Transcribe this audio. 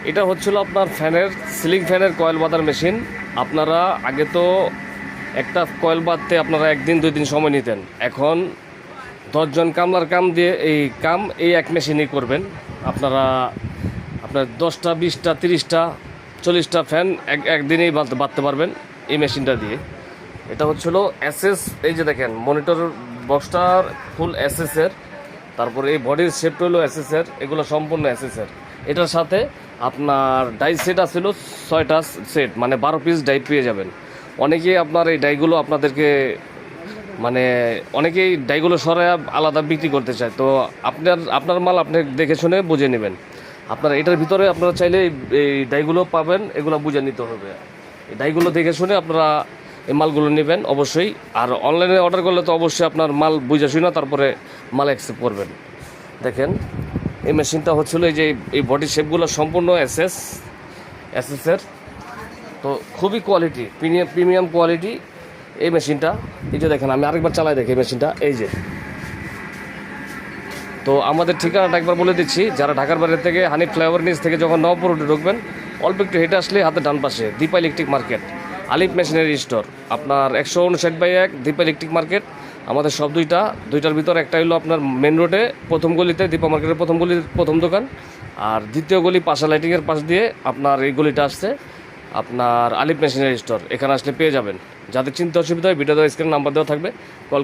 এটা হচ্ছিল আপনার ফ্যানের সিলিং ফ্যানের কয়েল বাঁধার মেশিন। আপনারা আগে তো একটা কয়েল বাঁধতে আপনারা 1 দিন 2 দিন সময় নিতেন, এখন 10 জন কামলার কাম দিয়ে এই এক মেশিনই করবেন। আপনার 10টা 20টা 30টা 40টা ফ্যান একদিনেই বাঁধতে পারবেন এই মেশিনটা দিয়ে। এটা হচ্ছিল এসএস, এই যে দেখেন মনিটর বক্সটার ফুল এসএসের, তারপরে এই বডির শেপটা হলো এসএসের, এগুলো সম্পূর্ণ এসএসের। এটার সাথে আপনার ডাই সেট আছিল 6টা সেট, মানে 12 পিস ডাই পেয়ে যাবেন। অনেকেই আপনার এই ডাইগুলো আপনাদেরকে অনেকেই ডাইগুলো সরায় আলাদা বিক্রি করতে চায়, তো আপনার মাল আপনি দেখে শুনে বুঝে নেবেন। আপনারা এটার ভিতরে আপনারা চাইলে এই ডাইগুলো পাবেন, এগুলো বুঝে নিতে হবে। এই ডাইগুলো দেখে শুনে আপনারা এই মালগুলো নেবেন অবশ্যই। আর অনলাইনে অর্ডার করলে তো অবশ্যই আপনার মাল বুঝে শুনে তারপরে মাল অ্যাকসেপ্ট করবেন। দেখেন এই মেশিনটা হচ্ছিল এই বডি শেপগুলো সম্পূর্ণ এসএসের, তো খুবই কোয়ালিটি, প্রিমিয়াম কোয়ালিটি এই মেশিনটা। এই যে দেখেন, আমি আরেকবার চালাই দেখি এই মেশিনটা। এই যে, তো আমাদের ঠিকানাটা একবার বলে দিচ্ছি। যারা ঢাকার বাইরে থেকে হানিফ ফ্লাইওভার নিচ থেকে যখন নবপুর রোডে ঢুকবেন, অল্প একটু হেঁটে আসলে হাতে ডান পাশে দীপা ইলেকট্রিক মার্কেট, আলিফ মেশিনারি স্টোর, আপনার 159/1 দীপা ইলেকট্রিক মার্কেট। আমাদের সব দুইটার ভিতর একটা হলো আপনার মেন রোডে প্রথম গলিতে দীপা মার্কেটের প্রথম গলির প্রথম দোকান, আর দ্বিতীয় গলি পাশা লাইটিংয়ের পাশ দিয়ে আপনার এই গলিটা আসছে আপনার আলিফ মেশিনারি স্টোর। এখানে আসলে পেয়ে যাবেন। যাদের চিন্তা অসুবিধা হয় ভিডিও স্ক্রিনে নাম্বার দেওয়া থাকবে, কল